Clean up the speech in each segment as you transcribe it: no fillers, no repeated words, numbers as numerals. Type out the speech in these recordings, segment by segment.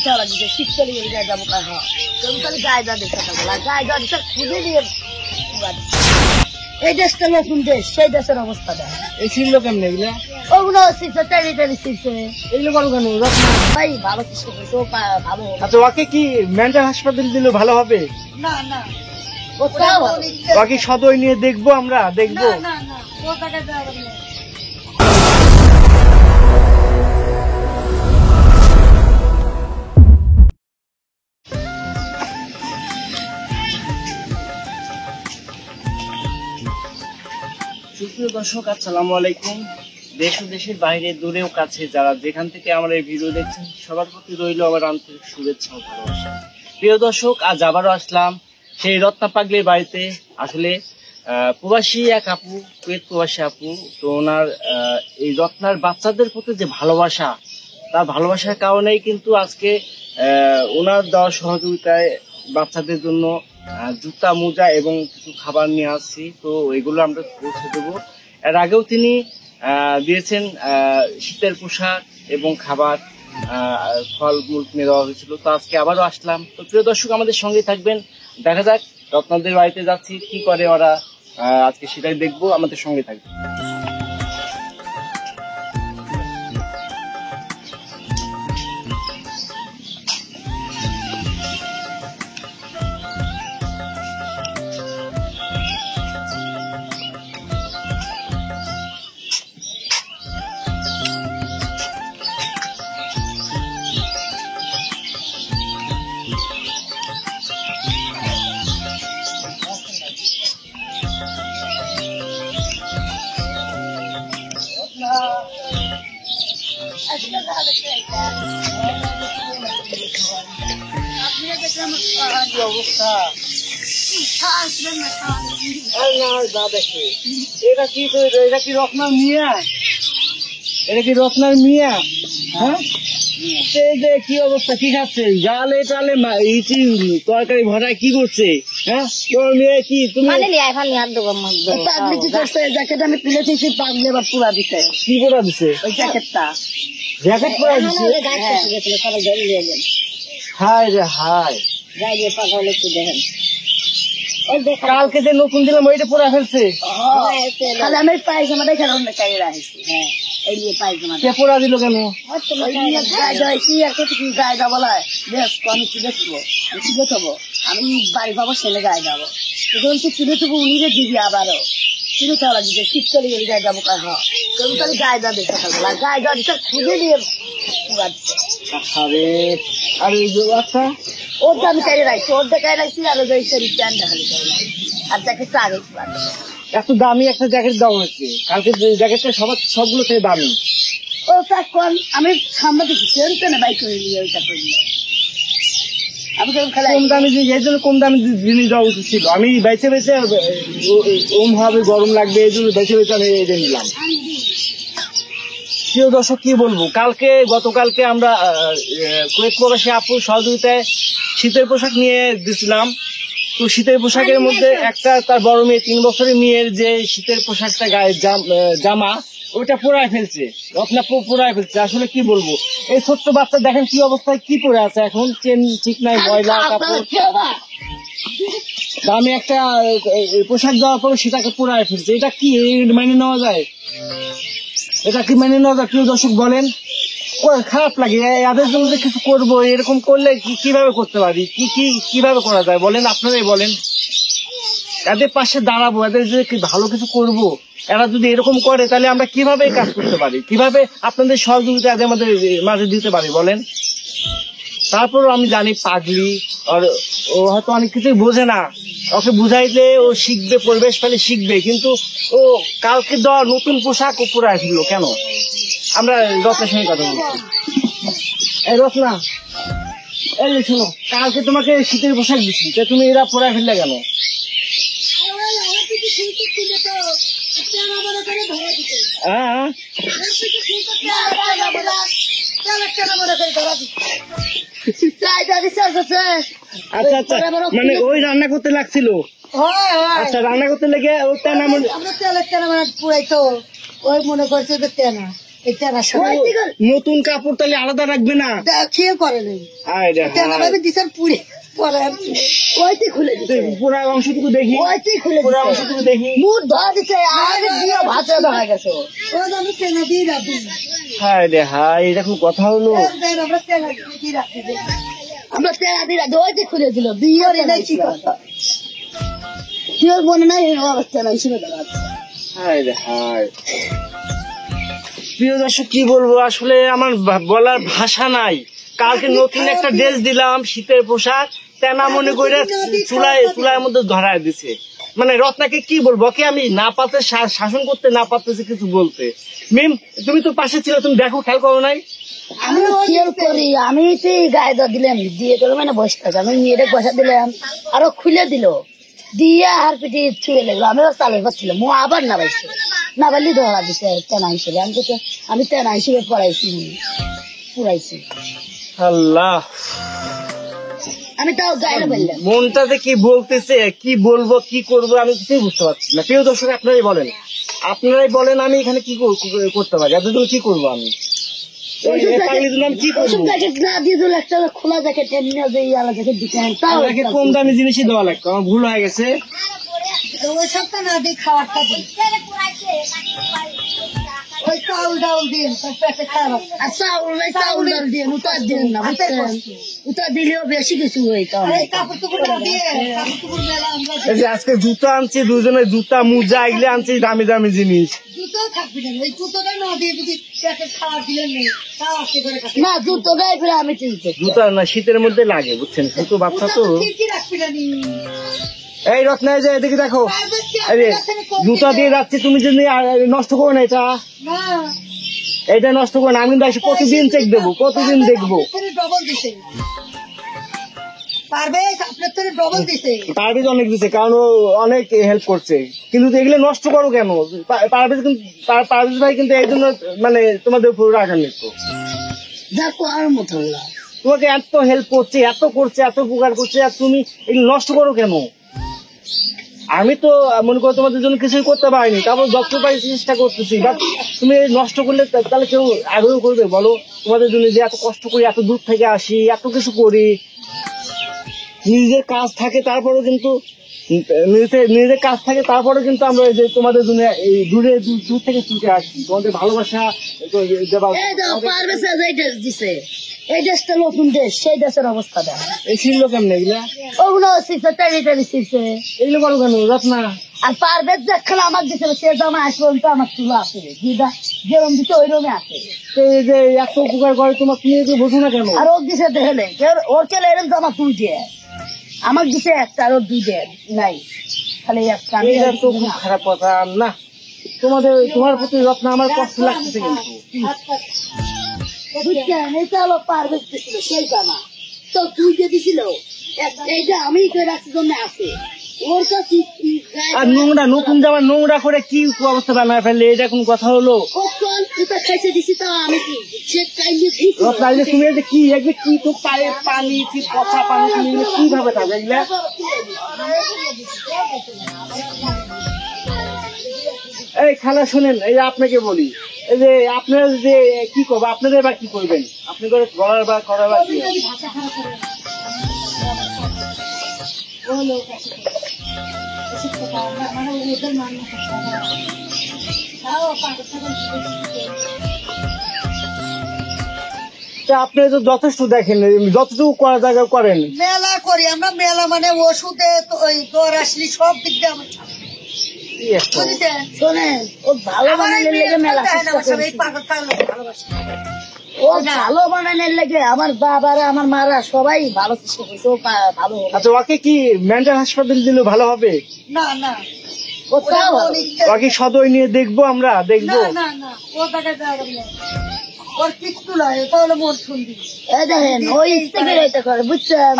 চাওয়া লাগবে শীতকালে গায়ে যাবো হ্যাঁ তুমি গায়ে যা দেখতে থাকবো গায়ে যা দিতে খুঁজে নিয়ে এই দেশটা নতুন দেশ সেই দেশের অবস্থা দেয় এই ছিল কেমন এগুলা ওগুলো শিখছে টেরিটারি শিখছে এগুলো করো কেন ভাই ভালো চেষ্টা করছে ও ভালো আচ্ছা ওকে কি মেন্টাল হাসপাতাল দিলে ভালো হবে না না ওকে সদয় নিয়ে দেখবো আমরা দেখবো না না ও টাকা দেওয়া হবে না সুপ্রিয় দর্শক আসসালামু আলাইকুম। দেশ ও দেশের বাইরে দূরেও কাছে যারা যেখান থেকে আমার এই ভিডিও দেখছেন সবার প্রতি রইল আমার আন্তরিক শুভেচ্ছা ও ভালোবাসা। প্রিয় দর্শক, আজ আবারও আসলাম সেই রত্না পাগলির বাড়িতে। আসলে প্রবাসী এক আপু, কুয়েত প্রবাসী আপু, তো ওনার এই রত্নার বাচ্চাদের প্রতি যে ভালোবাসা, তার ভালোবাসার কারণেই কিন্তু আজকে ওনার দেওয়া সহযোগিতায় বাচ্চাদের জন্য জুতা, মোজা এবং কিছু খাবার নিয়ে আসছি। তো এগুলো আমরা পৌঁছে দেবো। এর আগেও তিনি দিয়েছেন শীতের পোশাক এবং খাবার, ফলমূল কিনে দেওয়া হয়েছিল। তো আজকে আবারও আসলাম। তো প্রিয় দর্শক, আমাদের সঙ্গে থাকবেন। দেখা যাক রত্নাদের বাড়িতে যাচ্ছি, কি করে ওরা আজকে সেটাই দেখবো। আমাদের সঙ্গে থাকবেন। অবস্থা এটা কি রত্নার মিয়া? এটা কি রত্নার মিয়া? হ্যাঁ, এই যে কি অবস্থা, কি খাচ্ছে? জালে টালে তরকারি ভরায় কি করছে? হ্যাঁ, তোর মেয়ে কি তুমি পাগলি কি করছে? জ্যাকেট আমি তুলে দিয়েছি, পাগলি এবার পুরা দিছে। কি পরা দিছে? ওই জ্যাকেটটা জ্যাকেট পরা দিছে? হায় রে হায়, কালকে যে নতুন দিলাম ওইটা পরে ফেলছে। আমি পায়জামাটা এখানে অন্য চাইয়ে রাখছি। হ্যাঁ, এই নিয়ে পায়জামা পরা দিল কেন? গায়ে যাবো না, বেশ আমি কি দেখবো, আমি কি দেখবো, আমি বাড়ি পাবো ছেলে গায়ে যাবো। যখন তুই কিনে দেবো উনিরে দিবি, আবারও কিনে চাওয়া লাগবে শীতকালে গায়ে যাবো হ্যাঁ তুমি তাহলে গায়ে যা দেখতে থাকবো গায়ে যা দিতে খুঁজে নিয়ে আর এই যে আচ্ছা ওর দামি চাইয়ে রাখছি, ওর দেখায় রাখছি, আর ওই শরীর প্যান্ট দেখালি চাই আর জ্যাকেটটা আগে এত দামি একটা জ্যাকেট দেওয়া হয়েছে। কালকে জ্যাকেটটা সবগুলো থেকে দামি। ওটা কম আমি সামনে দিচ্ছি সেরতে না বাইক করে নিয়ে ওইটা করলে আমি কম দামি এই জন্য কম দামি জিনিস দেওয়া উচিত ছিল। আমি বেছে বেছে ওম হবে, গরম লাগবে, এই জন্য বেছে বেছে আমি এটা নিলাম। প্রিয় দর্শক, কি বলবো, গতকালকে আমরা কুয়েত প্রবাসী আপুর সহযোগিতায় শীতের পোশাক নিয়ে দিয়েছিলাম। তো শীতের পোশাকের মধ্যে একটা তার বড় মেয়ে 3 বছরের মেয়ের যে শীতের পোশাকটা গায়ে জামা, ওইটা পোড়ায় ফেলছে, রত্না পোড়ায় ফেলছে। আসলে কি বলবো, এই ছোট্ট বাচ্চা দেখেন কি অবস্থায়, কি পরে আছে এখন, চেন ঠিক নাই, ময়লা কাপড়, দামি একটা পোশাক দেওয়ার পরে সেটাকে পোড়ায় ফেলছে। এটা কি মেনে নেওয়া যায়? এটা কি মেনে নেওয়া যায়? প্রিয় দর্শক বলেন, খারাপ লাগে। এদের জন্য যে কিছু করবো, এরকম করলে কিভাবে করতে পারি, কিভাবে করা যায় বলেন, আপনারাই বলেন। এদের পাশে দাঁড়াবো, এদের যে ভালো কিছু করব, এরা যদি এরকম করে তাহলে আমরা কিভাবে কাজ করতে পারি, কিভাবে আপনাদের সহযোগিতা এদের মাঝে দিতে পারি বলেন। তারপরও আমি জানি পাগলি, আর ও হয়তো অনেক কিছুই বোঝে না, ওকে বুঝাইলে ও শিখবে, পরিবেশ পেলে শিখবে, কিন্তু ও কালকে দেওয়া নতুন পোশাক ও পুরাই ফেললো কেন? আমরা রত্নার সঙ্গে কথা বলছি। এই রত্না, এই শোনো, কালকে তোমাকে শীতের পোশাক দিচ্ছি, তুমি এরা পরাই ফেললে কেন? আচ্ছা আচ্ছা, মানে ওই রান্না করতে লাগছিল। আচ্ছা, রান্না করতে লেগে ওই তেনা পুরাইতো, ওই মনে করছে যে তেনা এটা না নতুন কাপড় তাহলে আলাদা রাখবে না? খেয়ে করে নেই আরে ভাবে দিশার পুরে পরে ওইতে খুলে দিছে পুরো অংশটুকু দেখি, ওইতে খুলে পুরো দিছে অংশটুকু দেখি। মুখ ধরা দিছে আর দিয়ে ভাতে দেখা গেছে ও আমি তেনা দিয়ে রাখি হায় রে হায়, এটা কোন কথা হলো? আমরা তেনা দিয়ে রাখি আমরা তেনা দিয়ে রাখি ওইতে খুলে দিল বিয়ে নাই কি কথা কেউ মনে নাই অবস্থা নাই শুনে দাঁড়া। হায় রে হায়, প্রিয় দর্শক কি বলবো, আসলে আমার বলার ভাষা নাই। কালকে নতুন একটা ড্রেস দিলাম, শীতের পোশাক, তেনা মনে করে চুলার মধ্যে ধরায় দিছে। মানে রত্নাকে কি বলবো, ওকে আমি না পাতে শাসন করতে না পারতেছি কিছু বলতে। মিম তুমি তো পাশে ছিল, তুমি দেখো, খেয়াল করো নাই? আমি খেয়াল করি, আমি তো গায়ে দর দিলাম দিয়ে তোর মানে বসে থাকা আমি মেয়েটা বসা দিলাম আরো খুলে দিল দিয়ে আর পিঠে ছুঁয়ে লাগলো। আমিও চালের পাচ্ছিলাম ও আবার না পাইছে, না পারলি ধরা দিছে তেনা হিসেবে। আমি তেনা হিসেবে পুরাইছি। আল্লাহ, আমি তাও গায়ে বললাম মনটাতে কি বলতেছে, কি বলবো কি করবো আমি কিছুই বুঝতে পারছি না। প্রিয় দর্শক আপনারাই বলেন আমি এখানে কি করতে পারি? এত কি করবো আমি? খোলা জ্যাকেট কম দামি জিনিসই দেওয়া লাগতো, আমার ভুল হয়ে গেছে। ওই সবটা না দিয়ে খাওয়ারটা দিন ওই চাউল ডাউল দিন চাউল ডাল দিন উতার দিন না উতার দিলেও বেশি কিছু আজকে জুতা আনছি, দুজনে জুতা মোজা এগুলো আনছি, দামি দামি জিনিস। জুতো থাকবি না, ওই জুতোটা না দিয়ে যদি খাওয়া দিলেন না জুতোটাই ফেলে আমি জুতা না শীতের মধ্যে লাগে বুঝছেন, ছোট বাচ্চা তো। রাখবি না এই রত্না যে এদিকে দেখো, জুতা দিয়ে যাচ্ছি, তুমি যদি নষ্ট করো না এটা নষ্ট করো না। আমি কিন্তু প্রতিদিন চেক দেবো, প্রতিদিন দেখবো। পারভেজ অনেক দিচ্ছে, কারণ ও অনেক হেল্প করছে, কিন্তু এগুলো নষ্ট করো কেন? পারভেজ ভাই কিন্তু এই জন্য মানে তোমাদের উপর রাগান নিত। তোমাকে এত হেল্প করছে, এত করছে, এত উপকার করছে, আর তুমি এগুলো নষ্ট করো কেন? আমি তো মনে করো তোমাদের জন্য কিছুই করতে পারিনি, তারপর ডক্টর পাই চেষ্টা করতেছি, বাট তুমি নষ্ট করলে তাহলে কেউ আগ্রহ করবে বলো? তোমাদের জন্য যে এত কষ্ট করি, এত দূর থেকে আসি, এত কিছু করি, নিজের কাজ থাকে তারপরে কিন্তু নিজেদের কাজ থাকে তারপরে কিন্তু আমরা যে তোমাদের জন্য এই দূর থেকে ছুটে আসি, তোমাদের ভালোবাসা এই দেশটা নতুন দেশ, সেই দেশের অবস্থা দেখ এই ছিল কেমন এগুলা ওগুলো এগুলো বলো কেন রত্না? আর পারভেজ দেখলে আমার দিছে সে জামা আসবে তো আমার চুলো আছে যেরকম দিচ্ছে ওই রকমই আছে। এই যে এত উপকার করে তোমার, তুমি বোঝো না কেন? আর ওর দিছে দেখলে ওর চলে এরকম জামা তুই দিয়ে আমার দিছে একটা, আর ওর দুই দেয় নাই, খালি একটা। তো খুব খারাপ কথা না, তোমার প্রতি রত্না আমার কষ্ট লাগতেছে কিন্তু পারভেজ দিছিল সেই জামা তো তুই যে দিছিল এইটা আমি রাখছি জন্য আছে ওর কাছে। আর নোংরা নতুন জামা নোংরা করে কি অবস্থা বানায় ফেললে, এটা কোন কথা হলো? খাইছে দিছি তো আমি তুমি কি কি তো পায়ে পানি পচা পানি তুমি কিভাবে থাকবে এগুলা? এই খালা শোনেন, এই যে আপনাকে বলি, এই যে আপনারা যে কি করবো, আপনাদের বা কি করবেন? আপনি করে গড়ার বা করার বা কি আপনি তো যথেষ্ট দেখেন, যতটুকু করা জায়গা করেন। মেলা করি আমরা, মেলা মানে ওষুধে জ্বর আসলে সব দিক দিয়ে আমার শোনেন ও ভালো বানানোর লেগে মেলা ও ভালো বানানোর লেগে আমার বাবারা আমার মারা সবাই ভালো চেষ্টা করছে, ও ভালো। আচ্ছা ওকে কি মেন্টাল হাসপাতাল দিলে ভালো হবে? না না ওকে সদয় নিয়ে দেখবো, আমরা দেখবো। ও ওর কিচ্ছু নয়, এটা হলো মোর শুনবি। দেখেন ওই ইচ্ছে করে এটা করে বুঝছেন,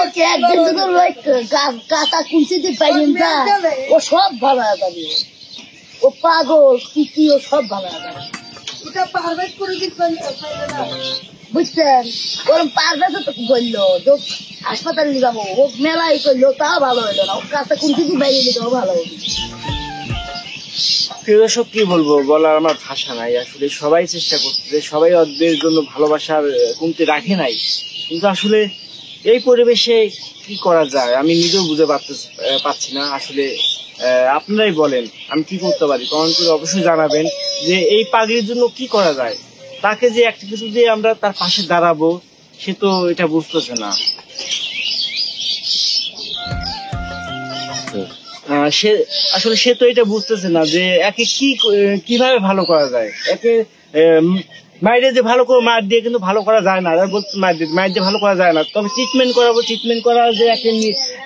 ওকে একদিন কাঁচা কুঞ্চি দিয়ে পাইলেন না, ও সব ভালো যাবে, ও পাগল কি ও সব ভালো যাবে। ওটা পারভেজ করে বুঝছেন, ওরম পারভেজ তো বললো হাসপাতালে নিয়ে যাবো, ও মেলাই করলো তাও ভালো হইলো না, ও কাঁচা কুঞ্চি দিয়ে বাইরে নিতে ভালো হবে। প্রিয় দর্শক, কি বলবো, বলার আমার ভাষা নাই। আসলে সবাই চেষ্টা করছে, সবাই ওদের জন্য ভালোবাসার কমতি রাখে নাই, কিন্তু আসলে এই পরিবেশে কি করা যায় আমি নিজেও বুঝে পাচ্ছি না। আসলে আপনারাই বলেন আমি কি করতে পারি, কমেন্ট করে অবশ্যই জানাবেন যে এই পাগড়ির জন্য কি করা যায়। তাকে যে একটা কিছু দিয়ে আমরা তার পাশে দাঁড়াবো, সে তো এটা বুঝতেছে না। সে আসলে সে তো এটা বুঝতেছে না যে একে কিভাবে ভালো করা যায়। একে মায়ের যে ভালো করে মার দিয়ে কিন্তু ভালো করা যায় না, মায়ের দিয়ে ভালো করা যায় না। তবে ট্রিটমেন্ট করাবো, ট্রিটমেন্ট করা যে একে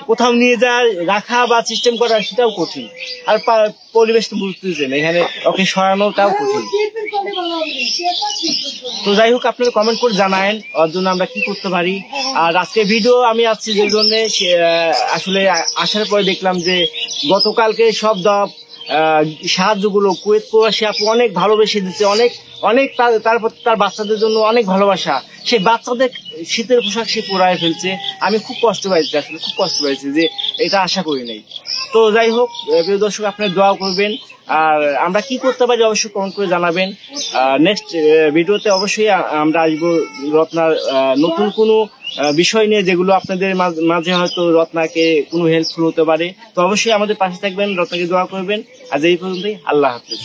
কোথাও নিয়ে যায় রাখা বা সিস্টেম করা সেটাও কঠিন। আর পরিবেশ তো বুঝতেছেন, এখানে ওকে সরানোটাও কঠিন। তো যাই হোক, আপনারা কমেন্ট করে জানায়েন ওর জন্য আমরা কি করতে পারি। আর আজকে ভিডিও আমি আসছি যে জন্য, আসলে আসার পরে দেখলাম যে গতকালকে সব সাহায্যগুলো কুয়েত প্রবাসী আপু অনেক ভালোবেসে দিচ্ছে, অনেক অনেক তারপর তার বাচ্চাদের জন্য অনেক ভালোবাসা। সেই বাচ্চাদের শীতের পোশাক সে পরায় ফেলছে। আমি খুব কষ্ট পাইছি, আসলে খুব কষ্ট পাইছি যে এটা আশা করি নাই। তো যাই হোক প্রিয় দর্শক, আপনারা দোয়া করবেন। আর আমরা কি করতে পারি অবশ্যই কমেন্ট করে জানাবেন। নেক্সট ভিডিওতে অবশ্যই আমরা আসবো রত্নার নতুন কোনো বিষয় নিয়ে, যেগুলো আপনাদের মাঝে হয়তো রত্নাকে কোনো হেল্পফুল হতে পারে। তো অবশ্যই আমাদের পাশে থাকবেন, রত্নাকে দোয়া করবেন। আজ এই পর্যন্তই, আল্লাহ হাফেজ।